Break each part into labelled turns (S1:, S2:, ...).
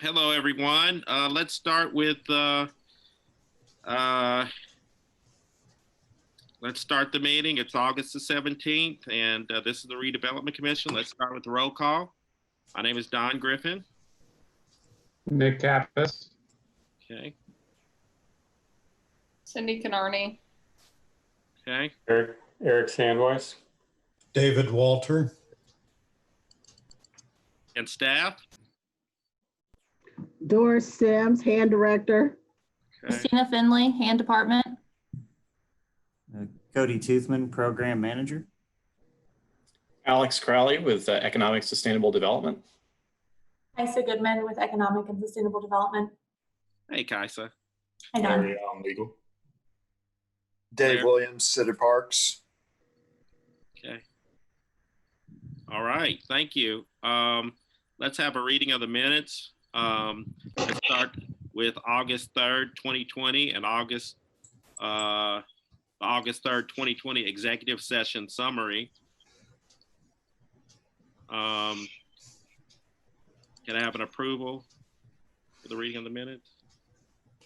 S1: Hello, everyone. Let's start with let's start the meeting. It's August the 17th, and this is the Redevelopment Commission. Let's start with the roll call. My name is Don Griffin.
S2: Nick Kappas.
S1: Okay.
S3: Cindy Canarney.
S1: Okay.
S4: Eric Sandweiss.
S5: David Walter.
S1: And staff.
S6: Doris Sims, hand director.
S1: Okay.
S7: Christina Finley, hand department.
S8: Cody Toothman, program manager.
S4: Alex Crowley with Economic Sustainable Development.
S7: Isa Goodman with economic and sustainable development.
S1: Hey, Kaisa.
S7: Hi, Don.
S4: Larry Allen, legal.
S9: Dave
S1: Claire.
S9: Williams, City Parks.
S1: Okay. All right. Thank you. Let's have a reading of the minutes. Let's start with August 3rd, 2020 and August 3rd, 2020 executive session summary. Can I have an approval for the reading of the minutes?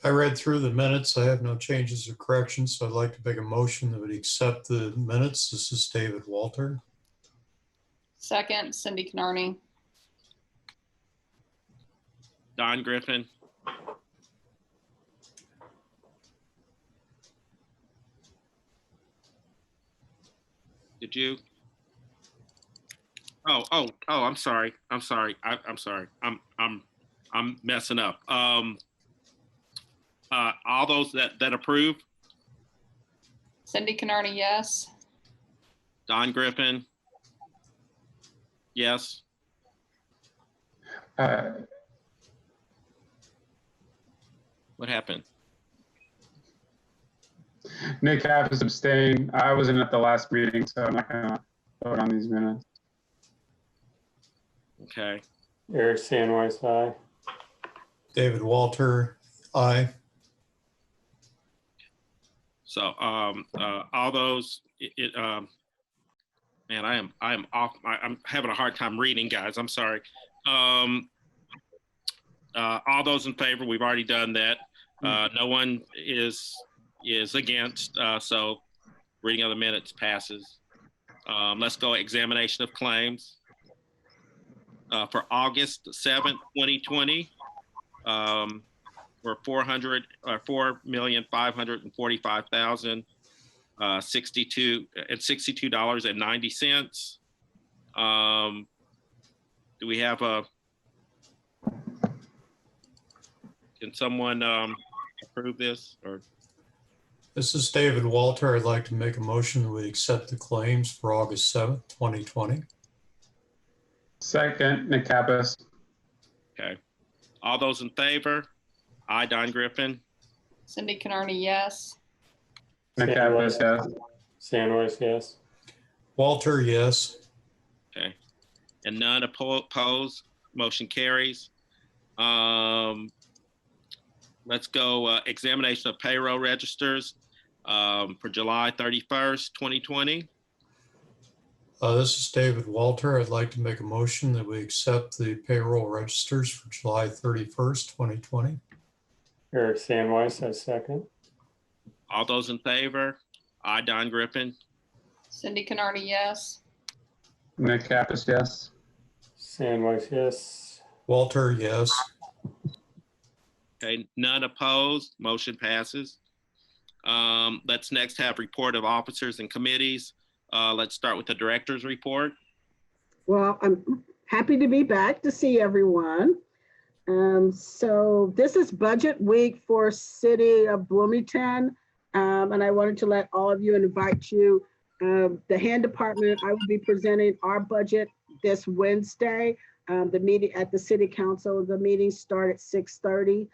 S5: I read through the minutes. I have no changes or corrections, so I'd like to make a motion that would accept the minutes. This is David Walter.
S3: Second, Cindy Canarney.
S1: Don Griffin. Did you? Oh, I'm sorry. I'm sorry. I'm sorry. I'm messing up. All those that approve?
S3: Cindy Canarney, yes.
S1: Don Griffin? Yes. What happened?
S2: Nick Kappas abstained. I wasn't at the last meeting, so I'm not gonna vote on these minutes.
S1: Okay.
S4: Eric Sandweiss, aye.
S5: David Walter, aye.
S1: So all those man, I am off. I'm having a hard time reading, guys. I'm sorry. All those in favor, we've already done that. No one is against, so reading of the minutes passes. Let's go examination of claims. For August 7th, 2020, for $4,545,062.90. Do we have a? Can someone approve this or?
S5: This is David Walter. I'd like to make a motion that we accept the claims for August 7th, 2020.
S2: Second, Nick Kappas.
S1: Okay. All those in favor? Aye, Don Griffin.
S3: Cindy Canarney, yes.
S2: Nick Kappas, yes.
S4: Sandweiss, yes.
S5: Walter, yes.
S1: Okay. And none opposed. Motion carries. Let's go examination of payroll registers for July 31st, 2020.
S5: This is David Walter. I'd like to make a motion that we accept the payroll registers for July 31st, 2020.
S4: Eric Sandweiss, I second.
S1: All those in favor? Aye, Don Griffin.
S3: Cindy Canarney, yes.
S2: Nick Kappas, yes.
S4: Sandweiss, yes.
S5: Walter, yes.
S1: Okay, none opposed. Motion passes. Let's next have report of officers and committees. Let's start with the director's report.
S6: Well, I'm happy to be back to see everyone. So this is budget week for City of Bloomington. And I wanted to let all of you and invite you. The hand department, I will be presenting our budget this Wednesday. The meeting at the City Council, the meetings start at 6:30.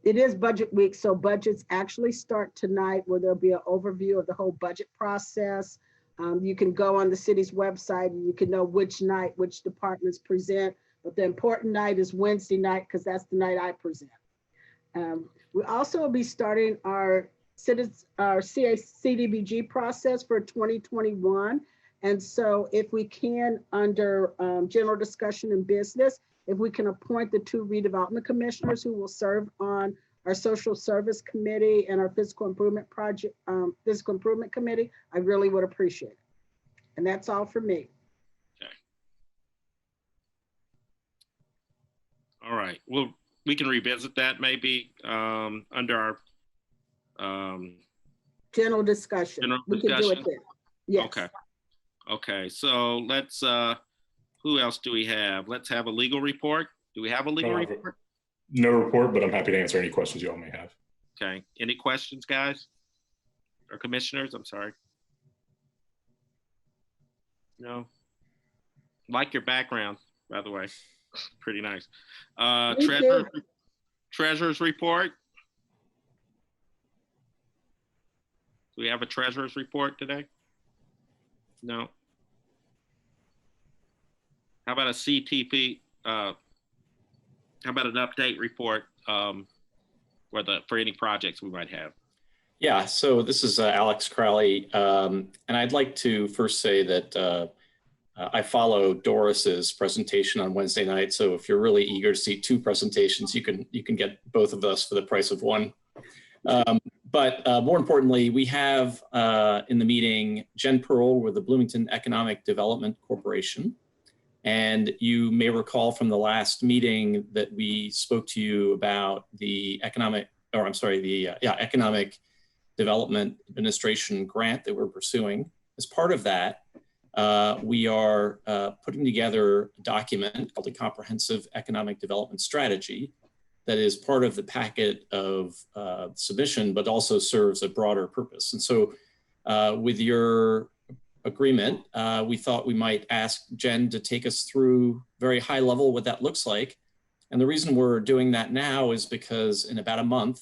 S6: It is budget week, so budgets actually start tonight where there'll be an overview of the whole budget process. You can go on the city's website and you can know which night, which departments present, but the important night is Wednesday night because that's the night I present. We also will be starting our CDBG process for 2021. And so if we can, under general discussion and business, if we can appoint the 2 redevelopment commissioners who will serve on our social service committee and our fiscal improvement committee, I really would appreciate it. And that's all for me.
S1: All right. Well, we can revisit that maybe under our
S6: General discussion.
S1: General
S6: We can do it
S1: discussion?
S6: then. Yes.
S1: Okay. Okay. So let's who else do we have? Let's have a legal report. Do we have a legal report?
S10: No report, but I'm happy to answer any questions you all may have.
S1: Okay. Any questions, guys? Or commissioners? I'm sorry. No. Like your background, by the way. Pretty nice. Treasurer's report. Do we have a treasurer's report today? No. How about a CTP? How about an update report for any projects we might have?
S11: Yeah, so this is Alex Crowley, and I'd like to first say that I follow Doris's presentation on Wednesday night. So if you're really eager to see 2 presentations, you can get both of us for the price of 1. But more importantly, we have in the meeting Jen Pearl with the Bloomington Economic Development Corporation. And you may recall from the last meeting that we spoke to you about the Economic Development Administration grant that we're pursuing. As part of that, we are putting together a document called the Comprehensive Economic Development Strategy that is part of the packet of submission, but also serves a broader purpose. And so with your agreement, we thought we might ask Jen to take us through very high level what that looks like. And the reason we're doing that now is because in about a month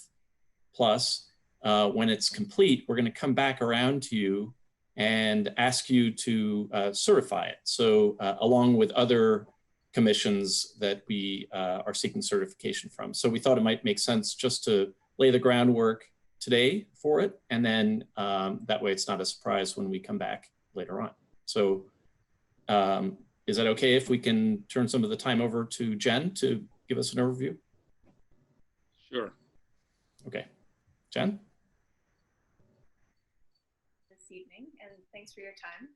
S11: plus, when it's complete, we're going to come back around to you and ask you to certify it. So along with other commissions that we are seeking certification from. So we thought it might make sense just to lay the groundwork today for it. And then that way it's not a surprise when we come back later on. So is that okay if we can turn some of the time over to Jen to give us an overview?
S1: Sure.
S11: Okay, Jen?
S12: This evening, and thanks for your time.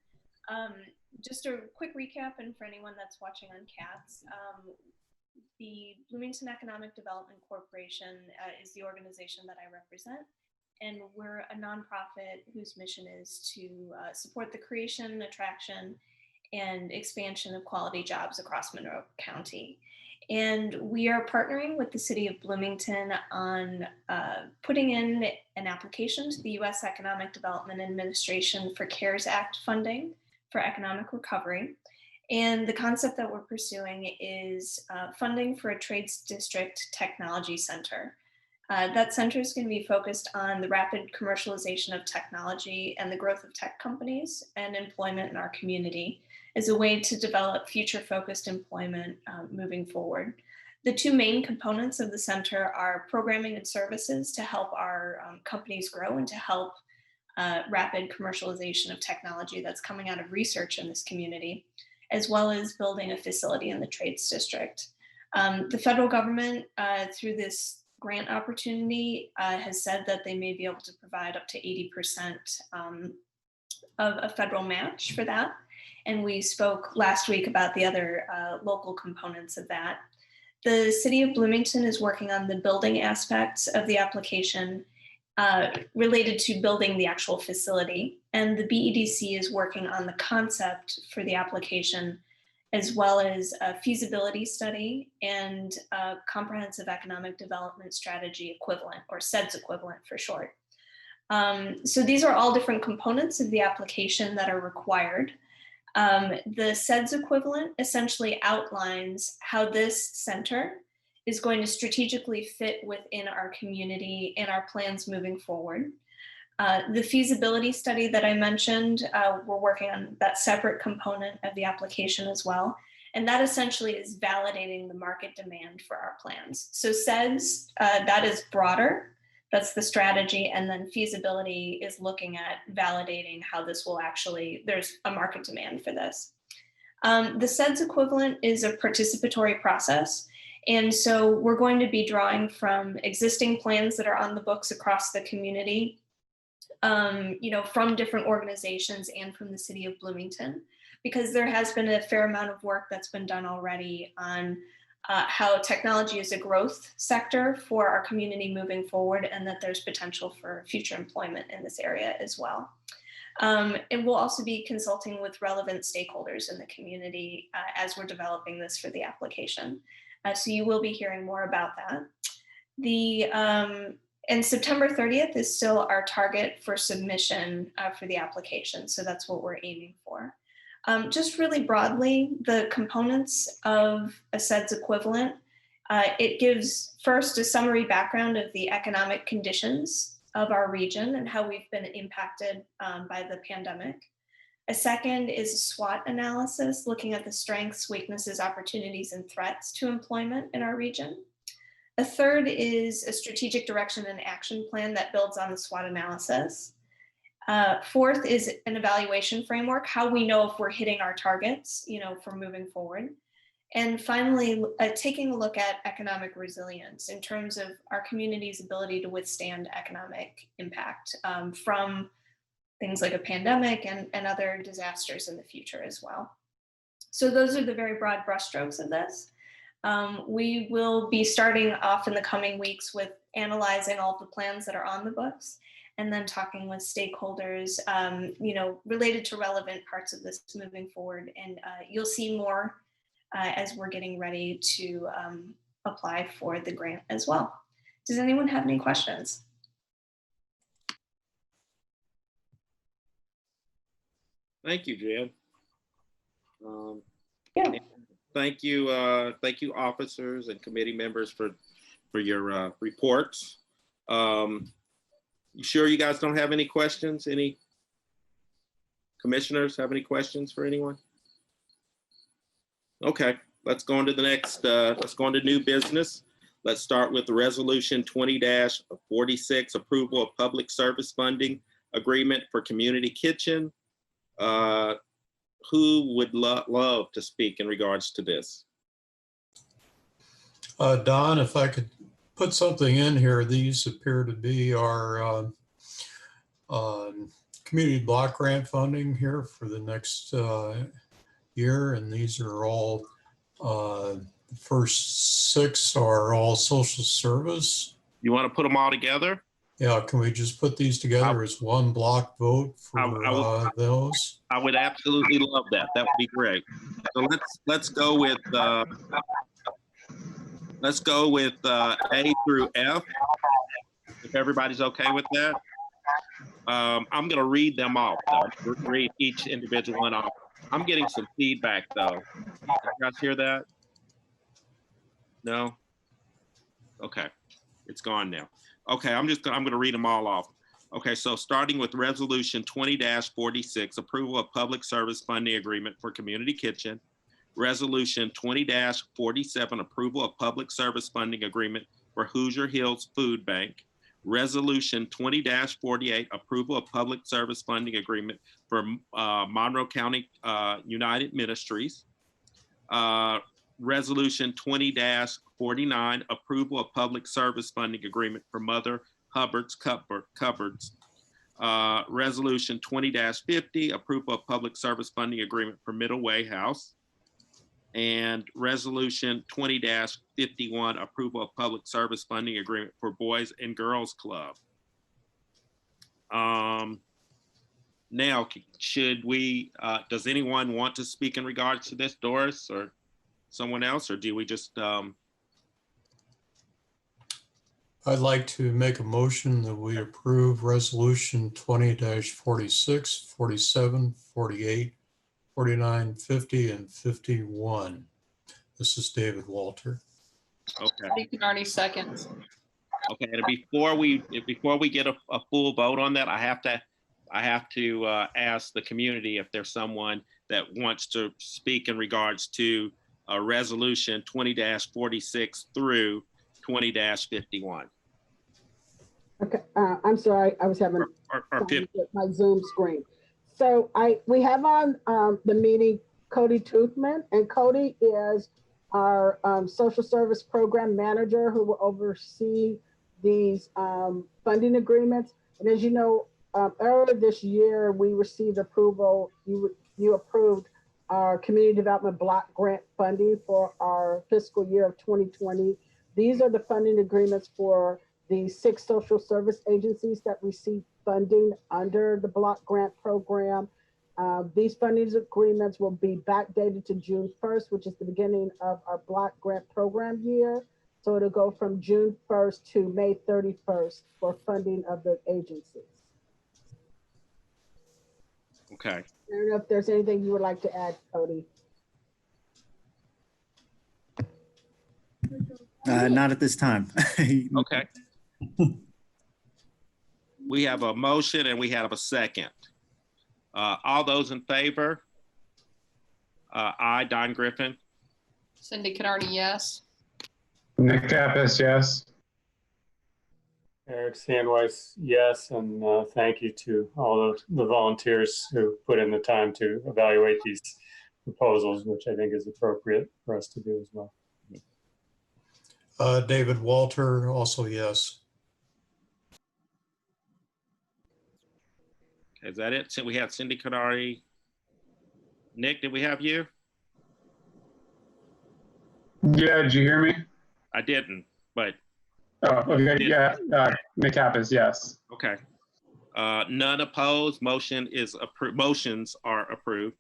S12: Just a quick recap, and for anyone that's watching on CATS, the Bloomington Economic Development Corporation is the organization that I represent, and we're a nonprofit whose mission is to support the creation, attraction, and expansion of quality jobs across Monroe County. And we are partnering with the city of Bloomington on putting in an application to the U.S. Economic Development Administration for CARES Act funding for economic recovery. And the concept that we're pursuing is funding for a trades district technology center. That center is going to be focused on the rapid commercialization of technology and the growth of tech companies and employment in our community as a way to develop future-focused employment moving forward. The 2 main components of the center are programming and services to help our companies grow and to help rapid commercialization of technology that's coming out of research in this community, as well as building a facility in the trades district. The federal government, through this grant opportunity, has said that they may be able to provide up to 80% of a federal match for that. And we spoke last week about the other local components of that. The city of Bloomington is working on the building aspects of the application related to building the actual facility. And the BEDC is working on the concept for the application, as well as a feasibility study and a comprehensive economic development strategy equivalent, or CEDS equivalent for short. So these are all different components of the application that are required. The CEDS equivalent essentially outlines how this center is going to strategically fit within our community and our plans moving forward. The feasibility study that I mentioned, we're working on that separate component of the application as well. And that essentially is validating the market demand for our plans. So CEDS, that is broader. That's the strategy. And then feasibility is looking at validating how this will actually, there's a market demand for this. The SEDS equivalent is a participatory process. And so we're going to be drawing from existing plans that are on the books across the community, from different organizations and from the city of Bloomington, because there has been a fair amount of work that's been done already on how technology is a growth sector for our community moving forward, and that there's potential for future employment in this area as well. And we'll also be consulting with relevant stakeholders in the community as we're developing this for the application. So you will be hearing more about that. And September 30th is still our target for submission for the application. So that's what we're aiming for. Just really broadly, the components of a SEDS equivalent, it gives first a summary background of the economic conditions of our region and how we've been impacted by the pandemic. A second is a SWOT analysis, looking at the strengths, weaknesses, opportunities, and threats to employment in our region. A third is a strategic direction and action plan that builds on the SWOT analysis. Fourth is an evaluation framework, how we know if we're hitting our targets, for moving forward. And finally, taking a look at economic resilience in terms of our community's ability to withstand economic impact from things like a pandemic and other disasters in the future as well. So those are the very broad brushstrokes of this. We will be starting off in the coming weeks with analyzing all the plans that are on the books, and then talking with stakeholders, related to relevant parts of this moving forward. And you'll see more as we're getting ready to apply for the grant as well. Does anyone have any questions?
S1: Thank you, Jen.
S12: Yeah.
S1: Thank you, officers and committee members for your reports. You sure you guys don't have any questions? Any commissioners have any questions for anyone? Okay, let's go on to the next, let's go on to new business. Let's start with the resolution 20-46, approval of public service funding agreement for community kitchen. Who would love to speak in regards to this?
S5: Don, if I could put something in here, these appear to be our community block grant funding here for the next year. And these are all, the first 6 are all social service.
S1: You want to put them all together?
S5: Yeah, can we just put these together as one block vote for those?
S1: I would absolutely love that. That would be great. So let's go with A through F, if everybody's okay with that. I'm going to read them off, though. Read each individual one off. I'm getting some feedback, though. Did you guys hear that? No? Okay, it's gone now. Okay, I'm going to read them all off. Okay, so starting with resolution 20-46, approval of public service funding agreement for community kitchen. Resolution 20-47, approval of public service funding agreement for Hoosier Hills Food Bank. Resolution 20-48, approval of public service funding agreement for Monroe County United Ministries. Resolution 20-49, approval of public service funding agreement for Mother Hubbard's Cupboards. Resolution 20-50, approval of public service funding agreement for Middle Way House. And resolution 20-51, approval of public service funding agreement for Boys and Girls Club. Now, should we, does anyone want to speak in regards to this, Doris or someone else, or do we just?
S5: I'd like to make a motion that we approve resolution 20-46, 47, 48, 49, 50, and 51. This is David Walter.
S1: Okay.
S3: Cindy Canardi seconds.
S1: Okay, and before we get a full vote on that, I have to ask the community if there's someone that wants to speak in regards to resolution 20-46 through 20-51.
S6: Okay, I'm sorry, I was having
S1: Or 50.
S6: my Zoom screen. So we have on the meeting Cody Toothman, and Cody is our social service program manager who will oversee these funding agreements. And as you know, earlier this year, we received approval, you approved our community development block grant funding for our fiscal year of 2020. These are the funding agreements for the 6 social service agencies that receive funding under the block grant program. These funding agreements will be backdated to June 1st, which is the beginning of our block grant program year. So it'll go from June 1st to May 31st for funding of the agencies.
S1: Okay.
S6: I don't know if there's anything you would like to add, Cody.
S8: Not at this time.
S1: Okay. We have a motion and we have a second. All those in favor? Aye, Don Griffin.
S3: Cindy Canardi, yes.
S2: Nick Kappas, yes.
S4: Eric Sandweiss, yes, and thank you to all the volunteers who put in the time to evaluate these proposals, which I think is appropriate for us to do as well.
S5: David Walter, also yes.
S1: Is that it? So we have Cindy Canardi. Nick, did we have you?
S2: Yeah, did you hear me?
S1: I didn't, but.
S2: Oh, okay, yeah, Nick Kappas, yes.
S1: Okay. None opposed. Motion is approved. Motions are approved.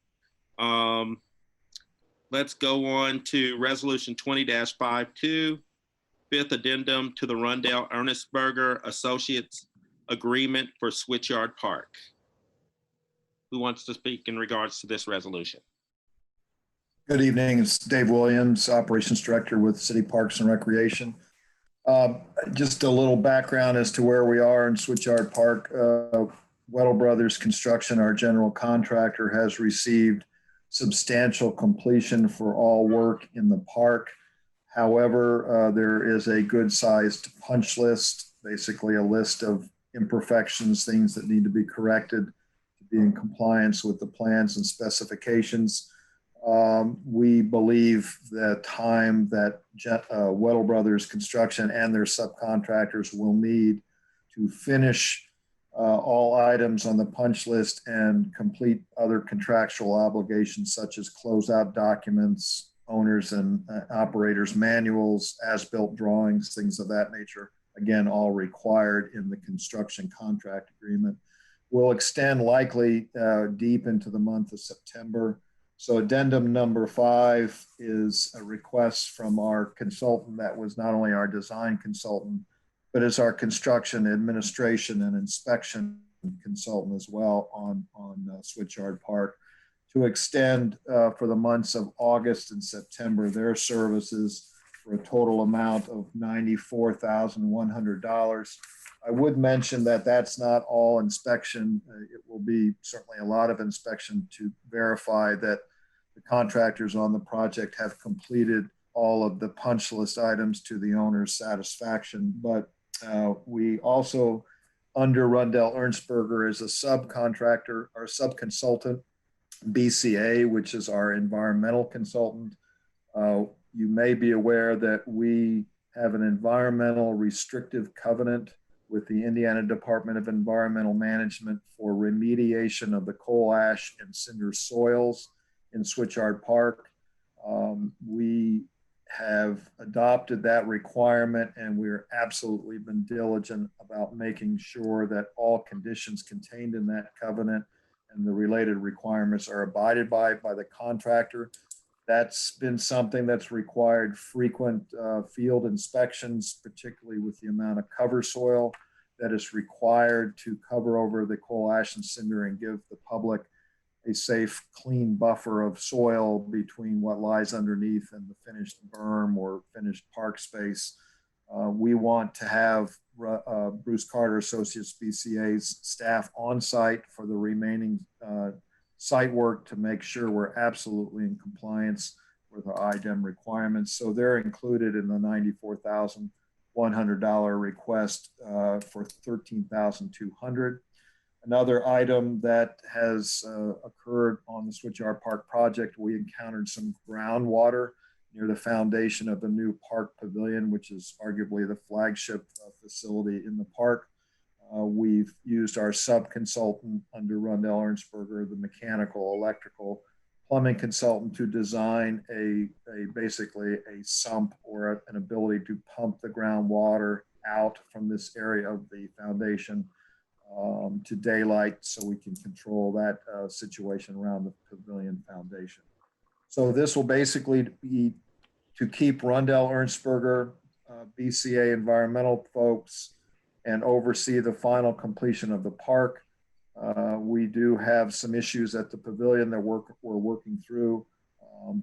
S1: Let's go on to resolution 20-52, 5th addendum to the Rundell Ernestberger Associates Agreement for Switchyard Park. Who wants to speak in regards to this resolution?
S9: Good evening. It's Dave Williams, Operations Director with City Parks and Recreation. Just a little background as to where we are in Switchyard Park. Weddle Brothers Construction, our general contractor, has received substantial completion for all work in the park. However, there is a good-sized punch list, basically a list of imperfections, things that need to be corrected to be in compliance with the plans and specifications. We believe the time that Weddle Brothers Construction and their subcontractors will need to finish all items on the punch list and complete other contractual obligations such as closeout documents, owners and operators manuals, as-built drawings, things of that nature. Again, all required in the construction contract agreement. Will extend likely deep into the month of September. So addendum number 5 is a request from our consultant that was not only our design consultant, but is our construction administration and inspection consultant as well on Switchyard Park, to extend for the months of August and September their services for a total amount of $94,100. I would mention that that's not all inspection. It will be certainly a lot of inspection to verify that the contractors on the project have completed all of the punch list items to the owner's satisfaction. But we also, under Rundell Ernstberger, is a subcontractor, our subconsultant, BCA, which is our environmental consultant. You may be aware that we have an environmental restrictive covenant with the Indiana Department of Environmental Management for remediation of the coal ash and cinder soils in Switchyard Park. We have adopted that requirement, and we're absolutely been diligent about making sure that all conditions contained in that covenant and the related requirements are abided by the contractor. That's been something that's required frequent field inspections, particularly with the amount of cover soil that is required to cover over the coal ash and cinder and give the public a safe, clean buffer of soil between what lies underneath and the finished berm or finished park space. We want to have Bruce Carter Associates BCA's staff on site for the remaining site work to make sure we're absolutely in compliance with our IDEM requirements. So they're included in the $94,100 request for $13,200. Another item that has occurred on the Switchyard Park project, we encountered some groundwater near the foundation of the new park pavilion, which is arguably the flagship facility in the park. We've used our sub-consultant under Rundell Ernstberger, the mechanical, electrical, plumbing consultant, to design basically a sump or an ability to pump the groundwater out from this area of the foundation to daylight, so we can control that situation around the pavilion foundation. So this will basically be to keep Rundell Ernstberger, BCA environmental folks, and oversee the final completion of the park. We do have some issues at the pavilion that we're working through,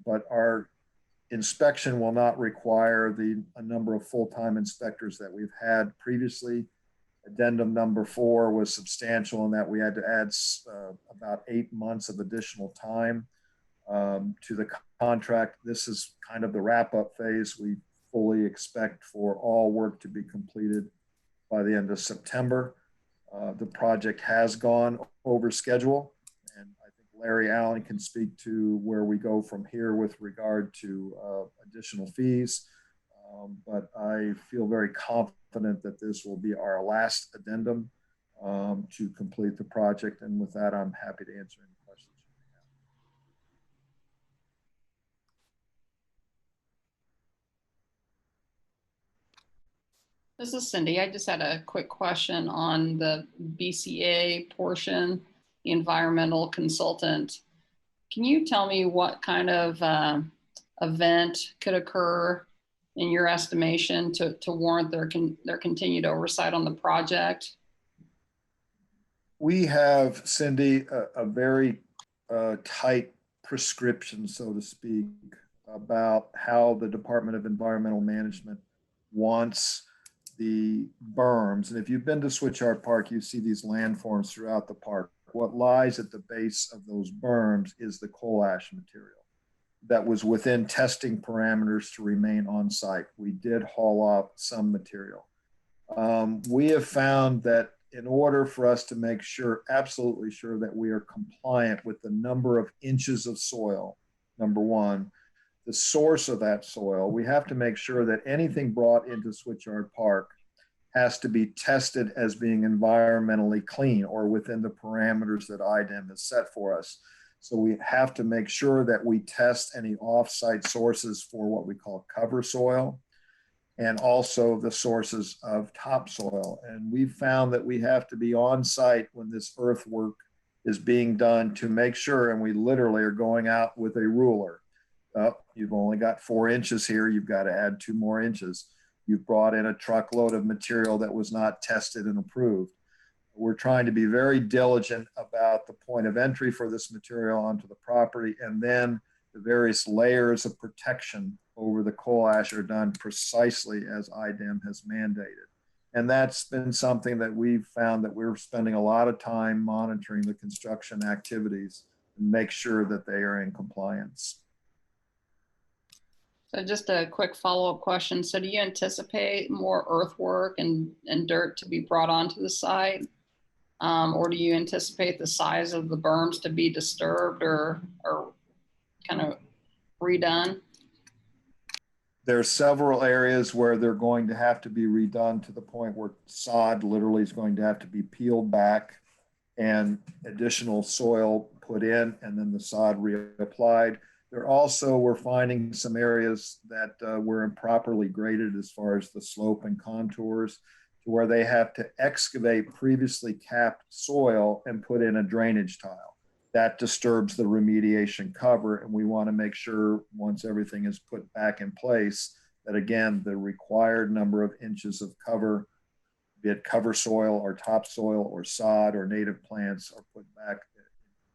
S9: but our inspection will not require a number of full-time inspectors that we've had previously. Addendum number 4 was substantial in that we had to add about 8 months of additional time to the contract. This is kind of the wrap-up phase. We fully expect for all work to be completed by the end of September. The project has gone over schedule, and I think Larry Allen can speak to where we go from here with regard to additional fees. But I feel very confident that this will be our last addendum to complete the project. And with that, I'm happy to answer any questions you may have.
S3: This is Cindy. I just had a quick question on the BCA portion, the environmental consultant. Can you tell me what kind of event could occur in your estimation to warrant their continued oversight on the project?
S9: We have, Cindy, a very tight prescription, so to speak, about how the Department of Environmental Management wants the berms. And if you've been to Switchyard Park, you see these landforms throughout the park. What lies at the base of those berms is the coal ash material that was within testing parameters to remain on site. We did haul off some material. We have found that in order for us to make sure, absolutely sure, that we are compliant with the number of inches of soil, number one, the source of that soil, we have to make sure that anything brought into Switchyard Park has to be tested as being environmentally clean or within the parameters that IDEM has set for us. So we have to make sure that we test any off-site sources for what we call cover soil, and also the sources of topsoil. And we've found that we have to be on site when this earthwork is being done to make sure, and we literally are going out with a ruler. You've only got 4 inches here, you've got to add 2 more inches. You've brought in a truckload of material that was not tested and approved. We're trying to be very diligent about the point of entry for this material onto the property, and then the various layers of protection over the coal ash are done precisely as IDEM has mandated. And that's been something that we've found that we're spending a lot of time monitoring the construction activities and make sure that they are in compliance.
S3: So just a quick follow-up question. So do you anticipate more earthwork and dirt to be brought onto the site? Or do you anticipate the size of the berms to be disturbed or kind of redone?
S9: There are several areas where they're going to have to be redone to the point where sod literally is going to have to be peeled back and additional soil put in, and then the sod reapplied. There also, we're finding some areas that were improperly graded as far as the slope and contours, to where they have to excavate previously capped soil and put in a drainage tile. That disturbs the remediation cover, and we want to make sure once everything is put back in place that, again, the required number of inches of cover, be it cover soil or topsoil or sod or native plants, are put back in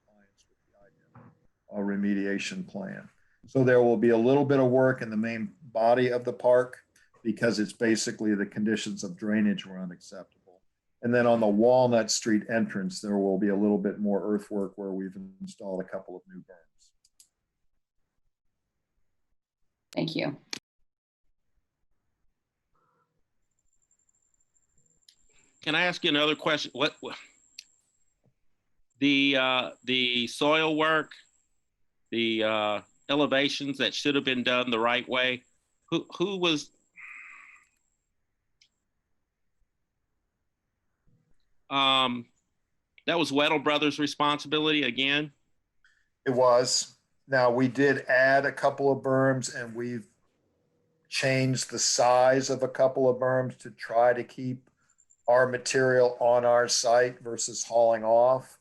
S9: compliance with the remediation plan. So there will be a little bit of work in the main body of the park because it's basically the conditions of drainage were unacceptable. And then on the Walnut Street entrance, there will be a little bit more earthwork where we've installed a couple of new berms.
S3: Thank you.
S1: Can I ask you another question? the soil work, the elevations that should have been done the right way. Who was? That was Weddle Brothers' responsibility again.
S9: It was. Now, we did add a couple of berms, and we've changed the size of a couple of berms to try to keep our material on our site versus hauling off.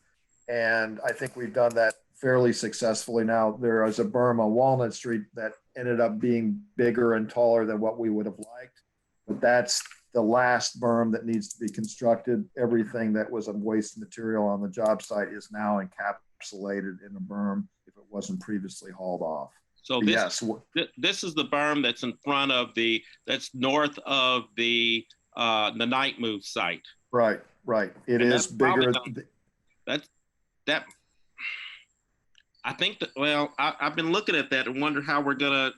S9: And I think we've done that fairly successfully. Now, there is a berm on Walnut Street that ended up being bigger and taller than what we would have liked, but that's the last berm that needs to be constructed. Everything that was a waste material on the job site is now encapsulated in a berm if it wasn't previously hauled off.
S1: So this is the berm that's in front of that's north of the night move site.
S9: Right. It is bigger.
S1: That I think that, well, I've been looking at that and wonder how we're gonna,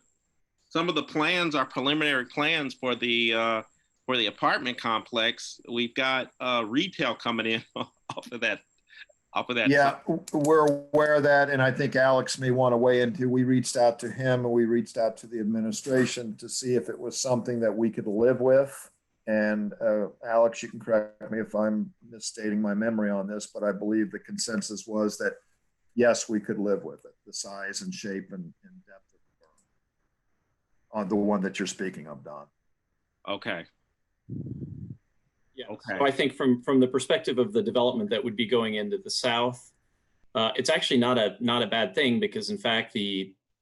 S1: some of the plans are preliminary plans for the apartment complex. We've got retail coming in off of that.
S9: Yeah, we're aware of that. And I think Alex may want to weigh into, we reached out to him and we reached out to the administration to see if it was something that we could live with. And Alex, you can correct me if I'm misstating my memory on this, but I believe the consensus was that, yes, we could live with it, the size and shape and depth of the berm. On the one that you're speaking of, Don.
S1: Okay.
S11: Yeah.
S1: Okay.
S11: So I think from the perspective of the development that would be going into the south, it's actually not a bad thing, because in fact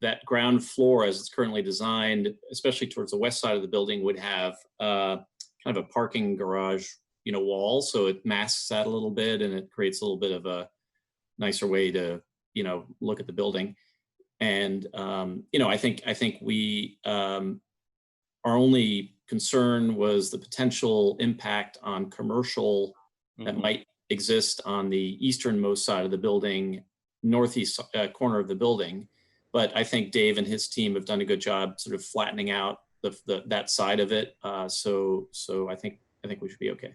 S11: that ground floor as it's currently designed, especially towards the west side of the building, would have kind of a parking garage, wall. So it masks that a little bit and it creates a little bit of a nicer way to, look at the building. And, I think we, our only concern was the potential impact on commercial that might exist on the easternmost side of the building, northeast corner of the building. But I think Dave and his team have done a good job sort of flattening out that side of it. So I think we should be okay.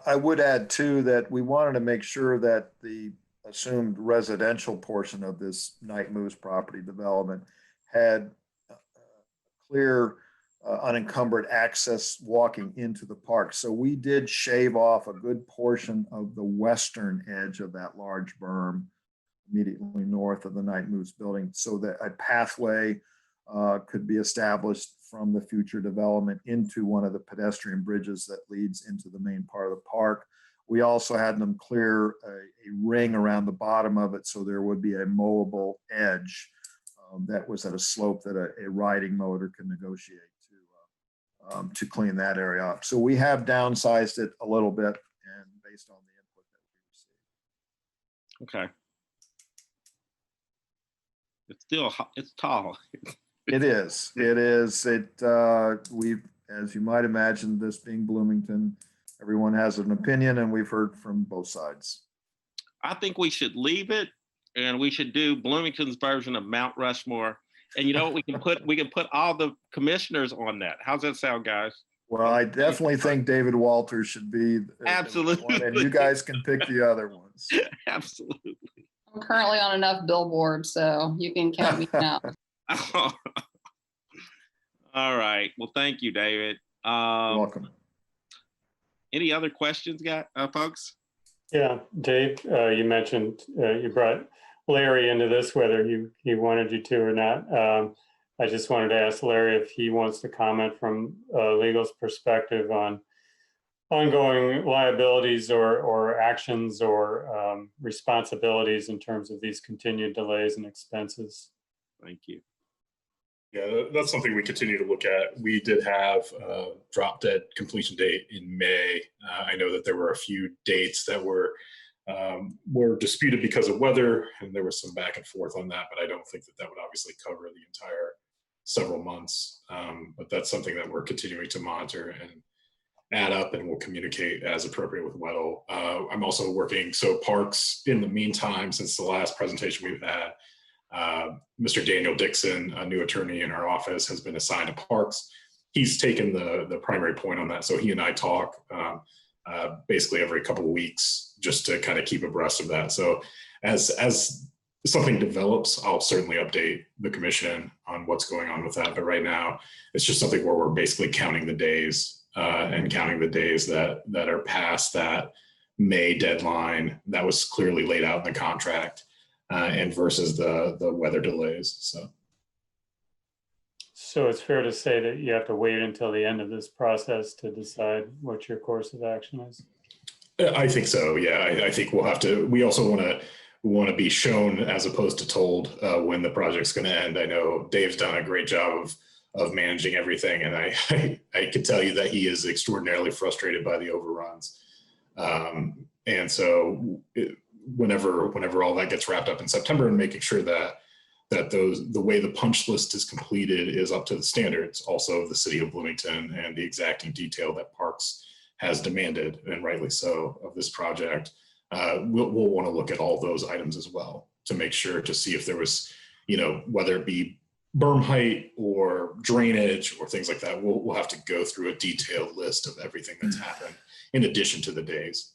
S9: I would add too that we wanted to make sure that the assumed residential portion of this Night Moves property development had clear unencumbered access walking into the park. So we did shave off a good portion of the western edge of that large berm immediately north of the Night Moves building, so that a pathway could be established from the future development into one of the pedestrian bridges that leads into the main part of the park. We also had them clear a ring around the bottom of it, so there would be a mowable edge that was at a slope that a riding motor can negotiate to clean that area up. So we have downsized it a little bit, and based on the input that we received.
S1: Okay. It's tall.
S9: It is. We've, as you might imagine, this being Bloomington, everyone has an opinion, and we've heard from both sides.
S1: I think we should leave it, and we should do Bloomington's version of Mount Rushmore. And you know what? We can put all the commissioners on that. How's that sound, guys?
S9: Well, I definitely think David Walters should be
S1: absolutely
S9: one, and you guys can pick the other ones.
S1: Absolutely.
S3: I'm currently on enough billboards, so you can count me out.
S1: All right. Well, thank you, David.
S9: You're welcome.
S1: Any other questions, folks?
S4: Yeah, Dave, you mentioned you brought Larry into this, whether he wanted you to or not. I just wanted to ask Larry if he wants to comment from legal's perspective on ongoing liabilities or actions or responsibilities in terms of these continued delays and expenses.
S1: Thank you.
S10: Yeah, that's something we continue to look at. We did have a drop dead completion date in May. I know that there were a few dates that were disputed because of weather, and there was some back and forth on that, but I don't think that would obviously cover the entire several months. But that's something that we're continuing to monitor and add up, and we'll communicate as appropriate with Weddle. I'm also working, so parks in the meantime, since the last presentation we've had, Mr. Daniel Dixon, a new attorney in our office, has been assigned to parks. He's taken the primary point on that. So he and I talk basically every couple of weeks, just to kind of keep abreast of that. So as something develops, I'll certainly update the commission on what's going on with that. But right now, it's just something where we're basically counting the days and counting the days that are past that May deadline that was clearly laid out in the contract, and versus the weather delays.
S4: So it's fair to say that you have to wait until the end of this process to decide what your course of action is?
S10: I think so. Yeah, I think we'll have to. We also want to be shown as opposed to told when the project's going to end. I know Dave's done a great job of managing everything, and I can tell you that he is extraordinarily frustrated by the overruns. And so whenever all that gets wrapped up in September, and making sure that the way the punch list is completed is up to the standards also of the city of Bloomington and the exacting detail that Parks has demanded, and rightly so, of this project. We'll want to look at all those items as well to make sure to see if there was, whether it be berm height or drainage or things like that. We'll have to go through a detailed list of everything that's happened in addition to the days.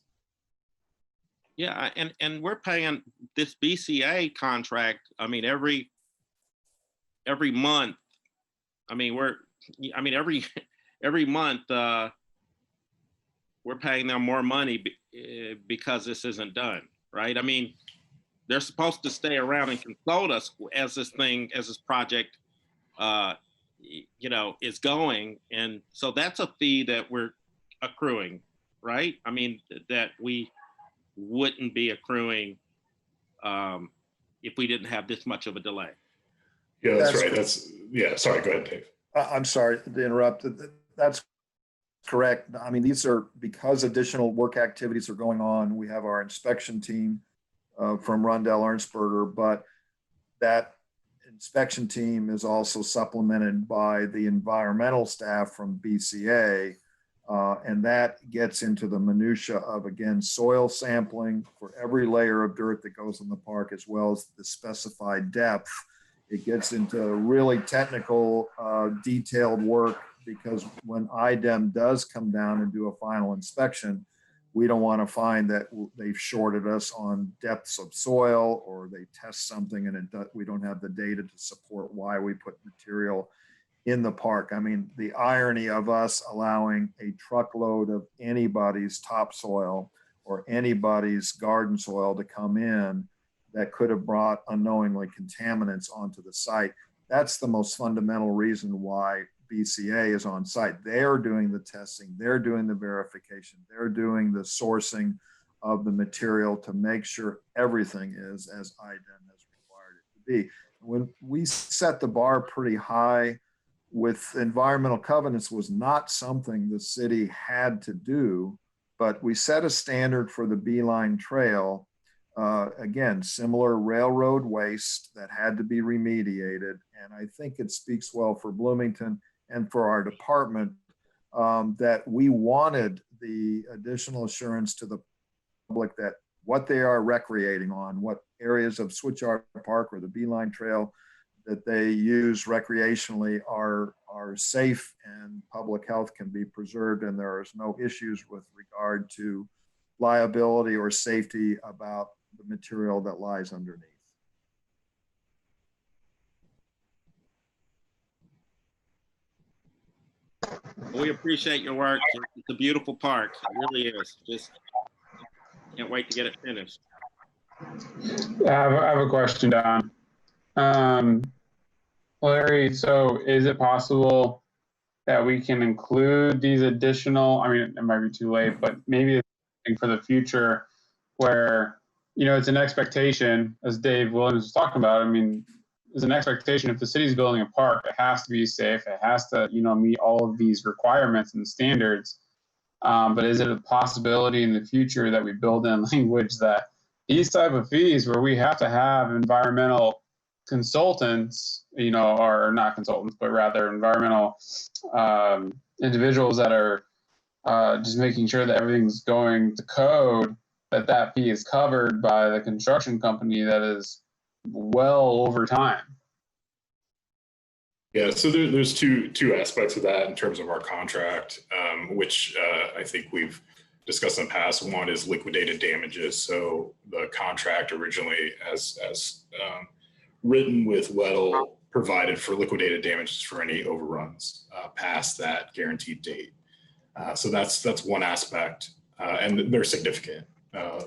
S1: Yeah, and we're paying this BCA contract. I mean, every month. I mean, every month we're paying them more money because this isn't done, right? I mean, they're supposed to stay around and consult us as this project, is going, and so that's a fee that we're accruing, right? I mean, that we wouldn't be accruing if we didn't have this much of a delay.
S10: Yeah, that's right. Sorry, go ahead, Dave.
S9: I'm sorry to interrupt. That's correct. I mean, these are because additional work activities are going on. We have our inspection team from Rundell Ernstberger, but that inspection team is also supplemented by the environmental staff from BCA. And that gets into the minutia of, again, soil sampling for every layer of dirt that goes in the park, as well as the specified depth. It gets into really technical, detailed work, because when IDEM does come down and do a final inspection, we don't want to find that they've shorted us on depths of soil, or they test something and we don't have the data to support why we put material in the park. I mean, the irony of us allowing a truckload of anybody's topsoil or anybody's garden soil to come in that could have brought unknowingly contaminants onto the site. That's the most fundamental reason why BCA is on site. They're doing the testing, they're doing the verification, they're doing the sourcing of the material to make sure everything is as IDEM has required it to be. When we set the bar pretty high with environmental covenants, was not something the city had to do, but we set a standard for the Beeline Trail. Again, similar railroad waste that had to be remediated. And I think it speaks well for Bloomington and for our department that we wanted the additional assurance to the public that what they are recreating on, what areas of Switchyard Park or the Beeline Trail that they use recreationally are safe and public health can be preserved, and there is no issues with regard to liability or safety about the material that lies underneath.
S1: We appreciate your work. It's a beautiful park. It really is. Just can't wait to get it finished.
S2: I have a question, Don. Larry, so is it possible that we can include these additional, I mean, it might be too late, but maybe for the future where, it's an expectation, as Dave Williams was talking about. I mean, there's an expectation if the city's building a park, it has to be safe. It has to, meet all of these requirements and standards. But is it a possibility in the future that we build in language that these type of fees where we have to have environmental consultants, or not consultants, but rather environmental individuals that are just making sure that everything's going to code, that fee is covered by the construction company that is well over time?
S10: Yeah, so there's two aspects of that in terms of our contract, which I think we've discussed in the past. One is liquidated damages. So the contract originally, as written with Weddle, provided for liquidated damages for any overruns past that guaranteed date. So that's one aspect, and they're significant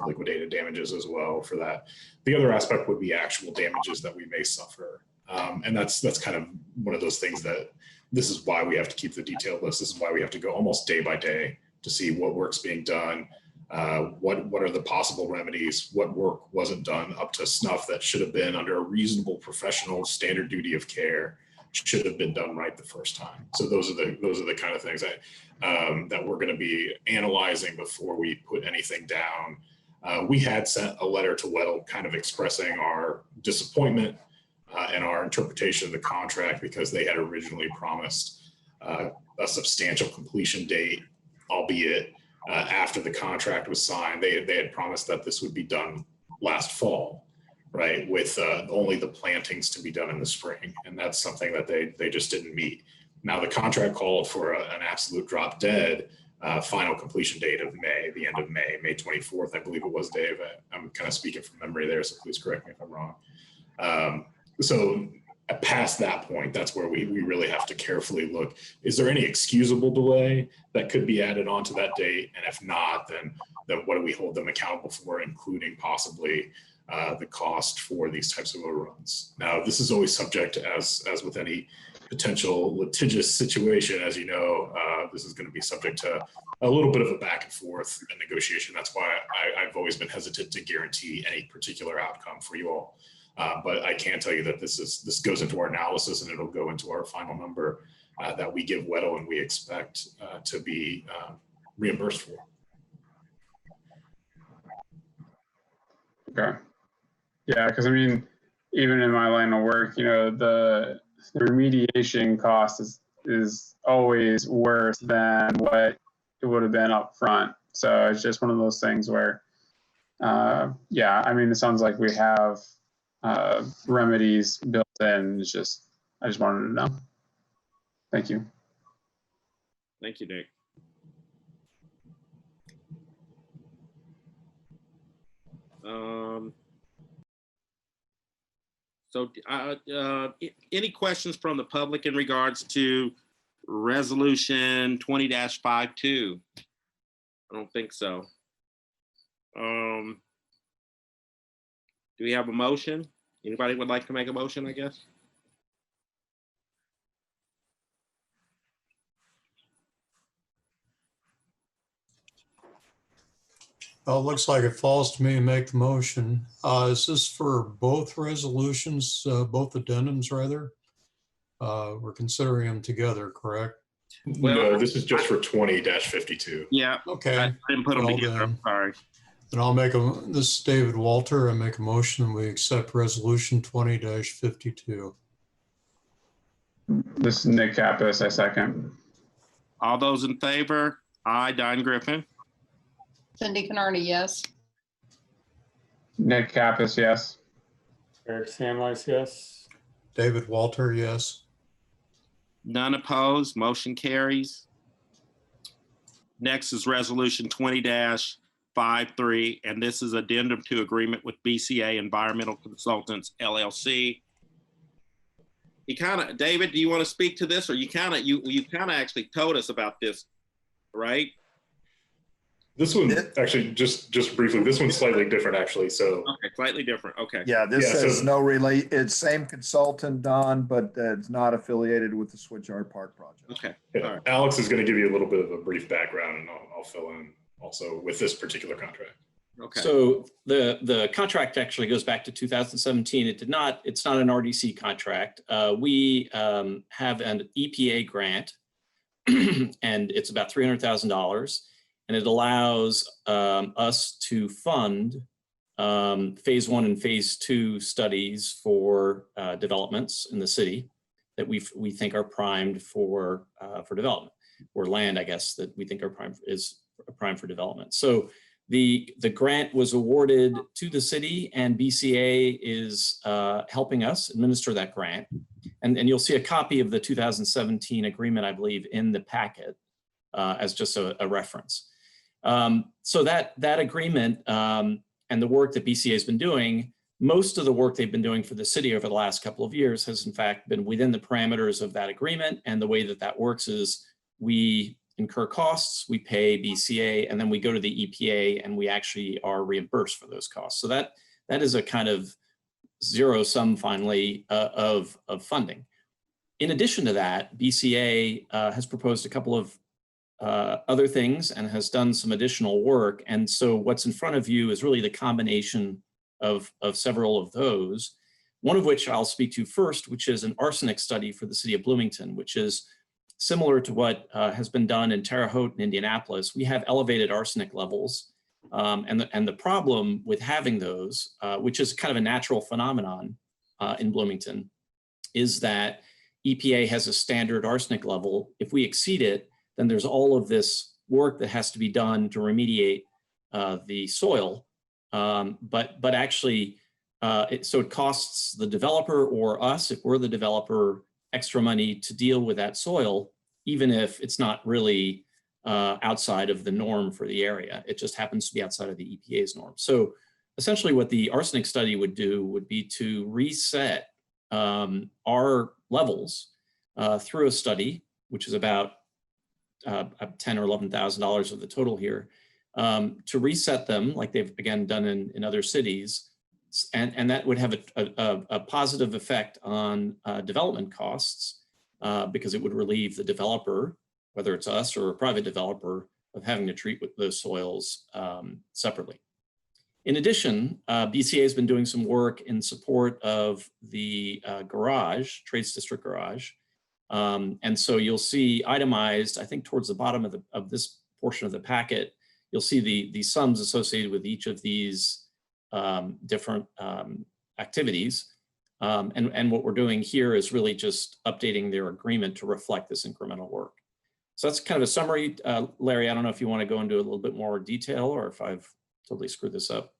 S10: liquidated damages as well for that. The other aspect would be actual damages that we may suffer, and that's kind of one of those things that this is why we have to keep the detailed list. This is why we have to go almost day by day to see what work's being done, what are the possible remedies, what work wasn't done up to snuff that should have been under a reasonable professional standard duty of care, should have been done right the first time. So those are the kind of things that we're going to be analyzing before we put anything down. We had sent a letter to Weddle kind of expressing our disappointment and our interpretation of the contract, because they had originally promised a substantial completion date, albeit after the contract was signed. They had promised that this would be done last fall, right, with only the plantings to be done in the spring. And that's something that they just didn't meet. Now the contract called for an absolute drop dead final completion date of May, the end of May 24th, I believe it was, Dave. I'm kind of speaking from memory there, so please correct me if I'm wrong. So past that point, that's where we really have to carefully look. Is there any excusable delay that could be added on to that date? And if not, then what do we hold them accountable for, including possibly the cost for these types of overruns? Now, this is always subject, as with any potential litigious situation, as you know, this is going to be subject to a little bit of a back and forth and negotiation. That's why I've always been hesitant to guarantee any particular outcome for you all. But I can tell you that this goes into our analysis, and it'll go into our final number that we give Weddle and we expect to be reimbursed for.
S2: Okay. Yeah, because I mean, even in my line of work, you know, the remediation cost is always worse than what it would have been up front. So it's just one of those things where, yeah, I mean, it sounds like we have remedies built in. It's just, I just wanted to know. Thank you.
S1: Thank you, Nick. So any questions from the public in regards to resolution 20-52? I don't think so. Do we have a motion? Anybody would like to make a motion, I guess?
S5: Well, it looks like it falls to me to make the motion. Is this for both resolutions, both addendums rather? We're considering them together, correct?
S1: Well,
S10: no, this is just for 20-52.
S1: Yeah.
S5: Okay.
S1: I didn't put them
S5: Well,
S1: together. I'm sorry.
S5: Then I'll make this is David Walter. I make a motion and we accept resolution 20-52.
S2: This is Nick Kappas, I second.
S1: All those in favor? Aye. Don Griffin.
S3: Cindy Canardi, yes.
S2: Nick Kappas, yes.
S4: Eric Samlice, yes.
S5: David Walter, yes.
S1: None opposed. Motion carries. Next is resolution 20-53, and this is addendum to agreement with BCA Environmental Consultants LLC. David, do you want to speak to this, or you kind of actually told us about this, right?
S10: This one, actually, just briefly, this one's slightly different, actually. So
S1: okay, slightly different. Okay.
S9: Yeah, this says
S10: so,
S9: no relate. It's same consultant, Don, but it's not affiliated with the Switchyard Park project.
S1: Okay.
S10: yeah,
S1: All right.
S10: Alex is going to give you a little bit of a brief background, and I'll fill in also with this particular contract.
S1: Okay.
S11: So the contract actually goes back to 2017. It's not an RDC contract. We have an EPA grant, and it's about $300,000. And it allows us to fund phase 1 and phase 2 studies for developments in the city that we think are primed for development, or land, I guess, that we think are primed for development. So the grant was awarded to the city, and BCA is helping us administer that grant. And you'll see a copy of the 2017 agreement, I believe, in the packet as just a reference. So that agreement and the work that BCA has been doing, most of the work they've been doing for the city over the last couple of years has in fact been within the parameters of that agreement. And the way that that works is we incur costs, we pay BCA, and then we go to the EPA and we actually are reimbursed for those costs. So that is a kind of zero sum finally of funding. In addition to that, BCA has proposed a couple of other things and has done some additional work. And so what's in front of you is really the combination of several of those, one of which I'll speak to first, which is an arsenic study for the city of Bloomington, which is similar to what has been done in Terre Haute and Indianapolis. We have elevated arsenic levels. And the problem with having those, which is kind of a natural phenomenon in Bloomington, is that EPA has a standard arsenic level. If we exceed it, then there's all of this work that has to be done to remediate the soil. But actually, so it costs the developer or us, if we're the developer, extra money to deal with that soil, even if it's not really outside of the norm for the area. It just happens to be outside of the EPA's norm. So essentially what the arsenic study would do would be to reset our levels through a study, which is about $10,000 or $11,000 of the total here, to reset them like they've again done in other cities. And that would have a positive effect on development costs because it would relieve the developer, whether it's us or a private developer, of having to treat with those soils separately. In addition, BCA has been doing some work in support of the garage, Trades District Garage. And so you'll see itemized, I think towards the bottom of this portion of the packet, you'll see the sums associated with each of these different activities. And what we're doing here is really just updating their agreement to reflect this incremental work. So that's kind of a summary. Larry, I don't know if you want to go into a little bit more detail or if I've totally screwed this up.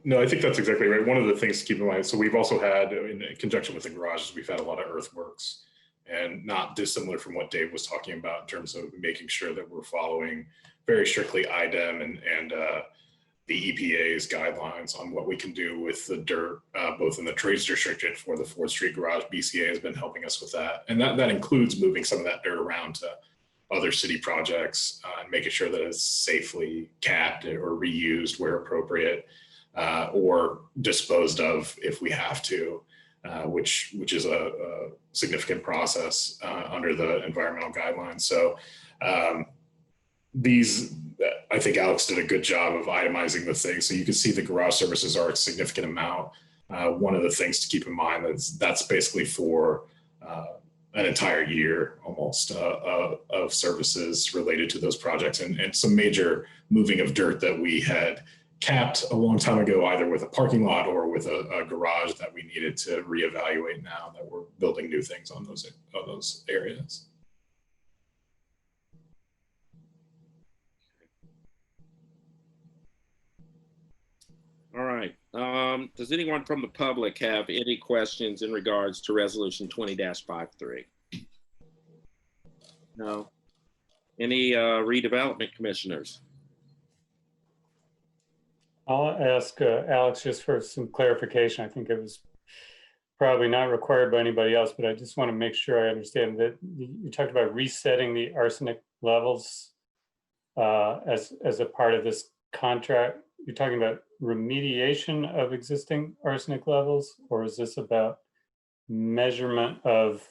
S10: No, I think that's exactly right. One of the things to keep in mind, so we've also had, in conjunction with the garages, we've had a lot of earthworks, and not dissimilar from what Dave was talking about in terms of making sure that we're following very strictly IDEM and the EPA's guidelines on what we can do with the dirt, both in the Trades District and for the 4th Street Garage. BCA has been helping us with that. And that includes moving some of that dirt around to other city projects and making sure that it's safely capped or reused where appropriate, or disposed of if we have to, which is a significant process under the environmental guidelines. So I think Alex did a good job of itemizing the things. So you can see the garage services are a significant amount. One of the things to keep in mind is that's basically for an entire year almost of services related to those projects, and some major moving of dirt that we had capped a long time ago, either with a parking lot or with a garage that we needed to reevaluate now that we're building new things on those areas.
S1: All right. Does anyone from the public have any questions in regards to Resolution 20-53? No. Any redevelopment commissioners?
S4: I'll ask Alex just for some clarification. I think it was probably not required by anybody else, but I just want to make sure I understand that you talked about resetting the arsenic levels as a part of this contract. You're talking about remediation of existing arsenic levels, or is this about measurement of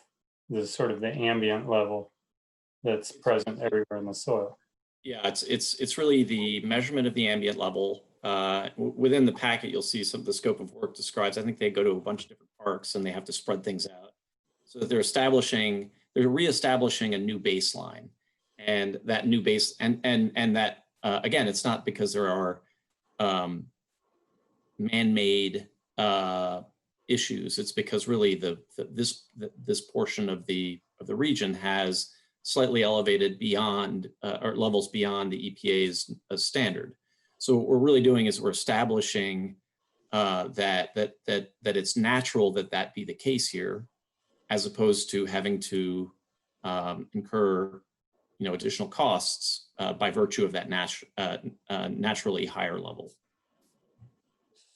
S4: the sort of the ambient level that's present everywhere in the soil?
S11: Yeah, it's really the measurement of the ambient level. Within the packet, you'll see some of the scope of work describes. I think they go to a bunch of different parks and they have to spread things out. So that they're reestablishing a new baseline, and that new base and that again, it's not because there are man-made issues. It's because really this portion of the region has slightly elevated beyond or levels beyond the EPA's standard. So what we're really doing is we're establishing that it's natural that be the case here, as opposed to having to incur additional costs by virtue of that naturally higher level.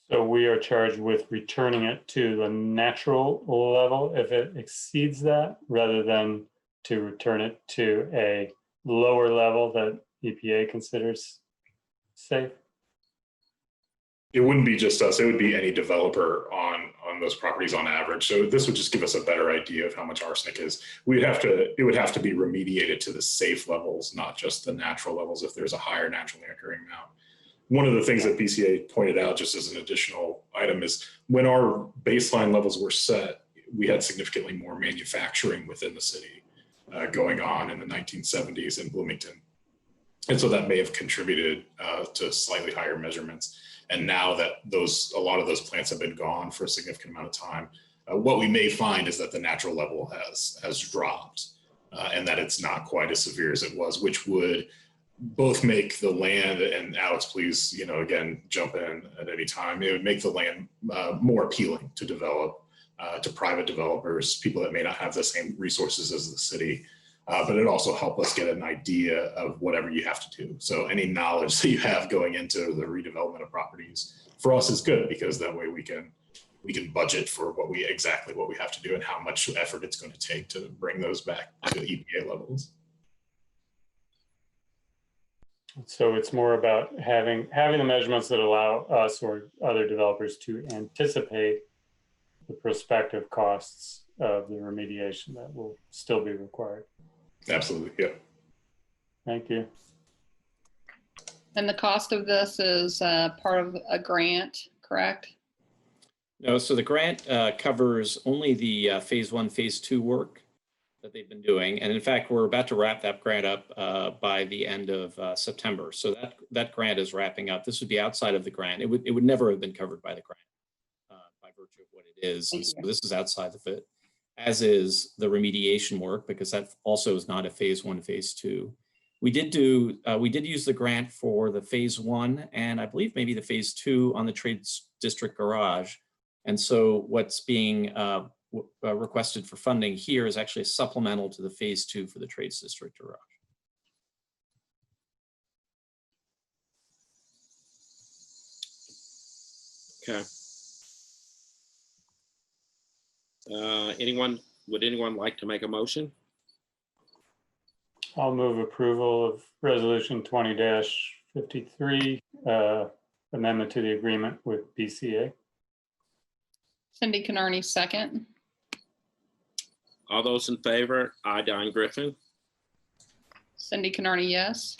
S4: So we are charged with returning it to the natural level if it exceeds that, rather than to return it to a lower level that EPA considers safe?
S10: It wouldn't be just us, it would be any developer on those properties on average. So this would just give us a better idea of how much arsenic is. It would have to be remediated to the safe levels, not just the natural levels if there's a higher naturally occurring amount. One of the things that BCA pointed out, just as an additional item, is when our baseline levels were set, we had significantly more manufacturing within the city going on in the 1970s in Bloomington. And so that may have contributed to slightly higher measurements. And now that a lot of those plants have been gone for a significant amount of time, what we may find is that the natural level has dropped and that it's not quite as severe as it was, which would both make the land, and Alex, please, again, jump in at any time. It would make the land more appealing to develop to private developers, people that may not have the same resources as the city. But it also help us get an idea of whatever you have to do. So any knowledge that you have going into the redevelopment of properties for us is good, because that way we can budget for exactly what we have to do and how much effort it's going to take to bring those back to EPA levels.
S4: So it's more about having the measurements that allow us or other developers to anticipate the prospective costs of the remediation that will still be required.
S10: Absolutely, yeah.
S4: Thank you.
S3: And the cost of this is part of a grant, correct?
S11: No, so the grant covers only the phase 1, phase 2 work that they've been doing. And in fact, we're about to wrap that grant up by the end of September. So that grant is wrapping up. This would be outside of the grant. It would never have been covered by the grant by virtue of what it is. And so this is outside of it, as is the remediation work, because that also is not a phase 1, phase 2. We did use the grant for the phase 1 and I believe maybe the phase 2 on the Trades District garage. And so what's being requested for funding here is actually a supplemental to the phase 2 for the Trades District garage.
S1: Okay. Would anyone like to make a motion?
S4: I'll move approval of resolution 20-53, amendment to the agreement with BCA.
S3: Cindy Canarney, second.
S1: All those in favor? I, Don Griffin.
S3: Cindy Canarney, yes.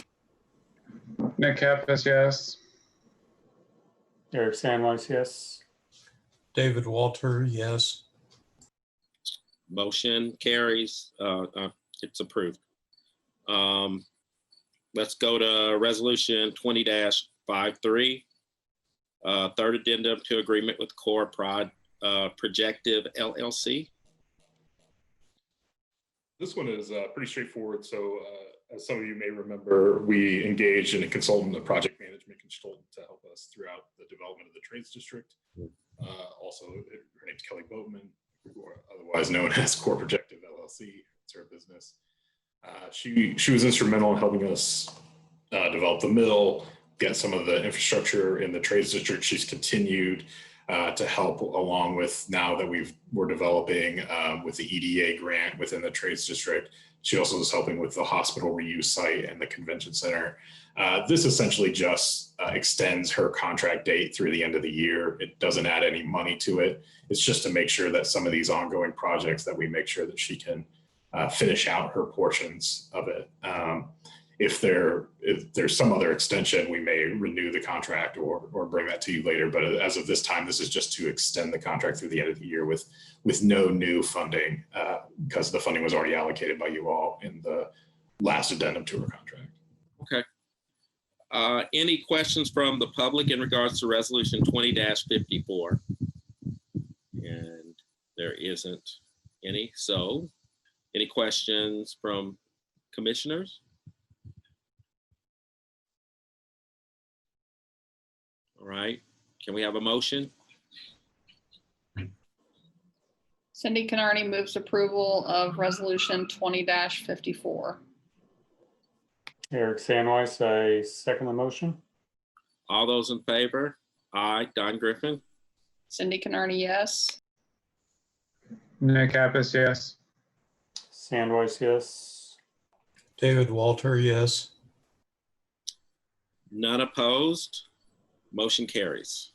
S2: Nick Kappas, yes.
S4: Eric Sandweiss, yes.
S5: David Walter, yes.
S1: Motion carries. It's approved. Let's go to resolution 20-53. Third addendum to agreement with Core Projective LLC.
S10: This one is pretty straightforward. So as some of you may remember, we engaged in a consultant, a project management consultant, to help us throughout the development of the Trades District. Also, her name's Kelly Boatman, otherwise known as Core Projective LLC. It's her business. She was instrumental in helping us develop the mill, get some of the infrastructure in the Trades District. She's continued to help along with, now that we're developing with the EDA grant within the Trades District. She also is helping with the hospital reuse site and the convention center. This essentially just extends her contract date through the end of the year. It doesn't add any money to it. It's just to make sure that some of these ongoing projects, that we make sure that she can finish out her portions of it. If there's some other extension, we may renew the contract or bring that to you later. But as of this time, this is just to extend the contract through the end of the year with no new funding, because the funding was already allocated by you all in the last addendum to her contract.
S1: Okay. Any questions from the public in regards to resolution 20-54? And there isn't any. So any questions from commissioners? All right, can we have a motion?
S3: Cindy Canarney moves approval of resolution 20-54.
S4: Eric Sandweiss, I second the motion.
S1: All those in favor? Aye. Don Griffin.
S3: Cindy Canarney, yes.
S2: Nick Apis, yes.
S4: Sandweiss, yes.
S5: David Walter, yes.
S1: None opposed. Motion carries.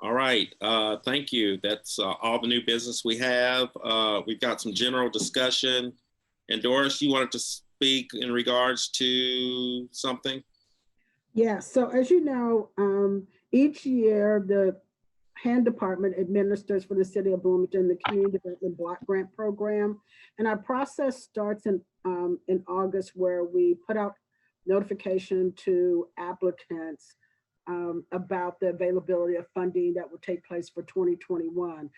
S1: All right. Thank you. That's all the new business we have. We've got some general discussion. And Doris, you wanted to speak in regards to something?
S6: Yeah, so as you know, each year the hand department administers for the city of Bloomington the Community Development Block Grant Program. And our process starts in August, where we put out notification to applicants about the availability of funding that will take place for 2021.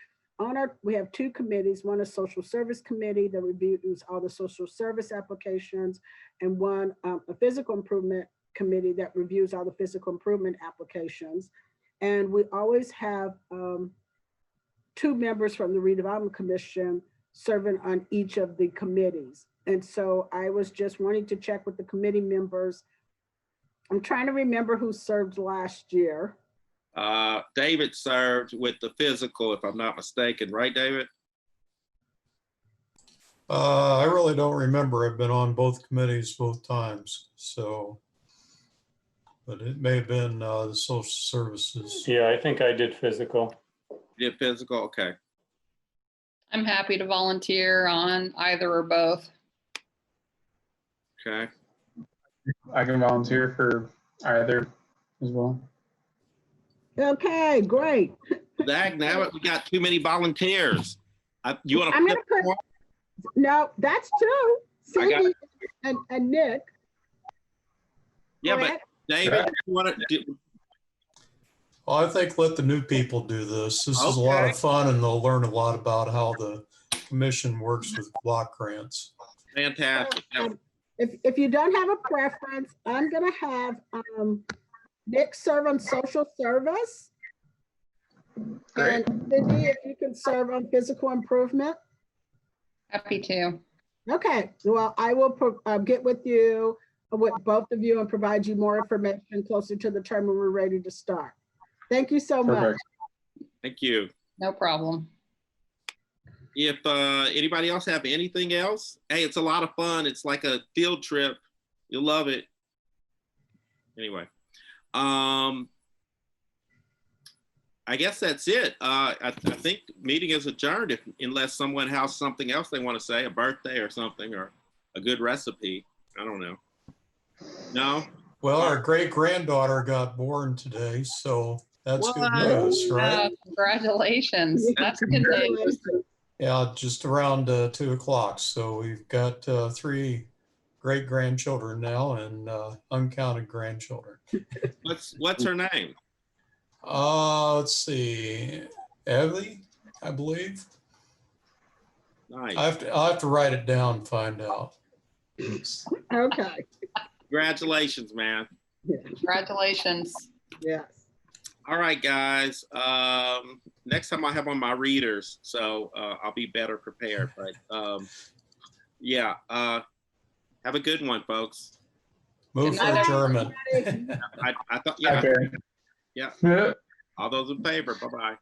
S6: We have two committees, one a social service committee that reviews all the social service applications, and one a physical improvement committee that reviews all the physical improvement applications. And we always have two members from the Redevelopment Commission serving on each of the committees. And so I was just wanting to check with the committee members. I'm trying to remember who served last year.
S1: David served with the physical, if I'm not mistaken, right, David?
S5: I really don't remember. I've been on both committees both times, so, but it may have been the social services.
S4: Yeah, I think I did physical.
S1: You did physical? Okay.
S3: I'm happy to volunteer on either or both.
S1: Okay.
S2: I can volunteer for either as well.
S6: Okay, great.
S1: Dag, now we got too many volunteers. You want
S6: I'm
S1: to
S6: gonna put, no, that's two, Cindy and Nick.
S1: Yeah,
S6: correct?
S1: but David, you want to do?
S5: Well, I think let the new people do this. This is a lot
S1: Okay.
S5: of fun, and they'll learn a lot about how the commission works with block grants.
S1: Fantastic.
S6: If you don't have a preference, I'm gonna have Nick serve on social service.
S1: Great.
S6: And Cindy, if you can serve on physical improvement.
S3: Happy to.
S6: Okay, well, I will get with you, with both of you, and provide you more information closer to the time when we're ready to start. Thank you so much.
S2: Perfect.
S1: Thank you.
S3: No problem.
S1: If anybody else have anything else, hey, it's a lot of fun. It's like a field trip. You'll love it. Anyway, I guess that's it. I think meeting is adjourned unless someone has something else they want to say, a birthday or something, or a good recipe. I don't know. No?
S5: Well, our great granddaughter got born today, so that's good
S1: What?
S5: news, right?
S3: Congratulations. That's good news.
S5: Yeah, just around 2 o'clock. So we've got 3 great grandchildren now and uncounted grandchildren.
S1: What's her name?
S5: Let's see, Evie, I believe.
S1: Nice.
S5: I'll have to write it down and find out.
S6: Okay,
S1: Congratulations, man.
S3: Congratulations.
S6: yes.
S1: All right, guys. Next time I have on my readers, so I'll be better prepared. But yeah, have a good one, folks.
S5: Move for adjournment.
S1: I thought, yeah,
S2: Okay.
S1: yeah. All those in favor, bye-bye.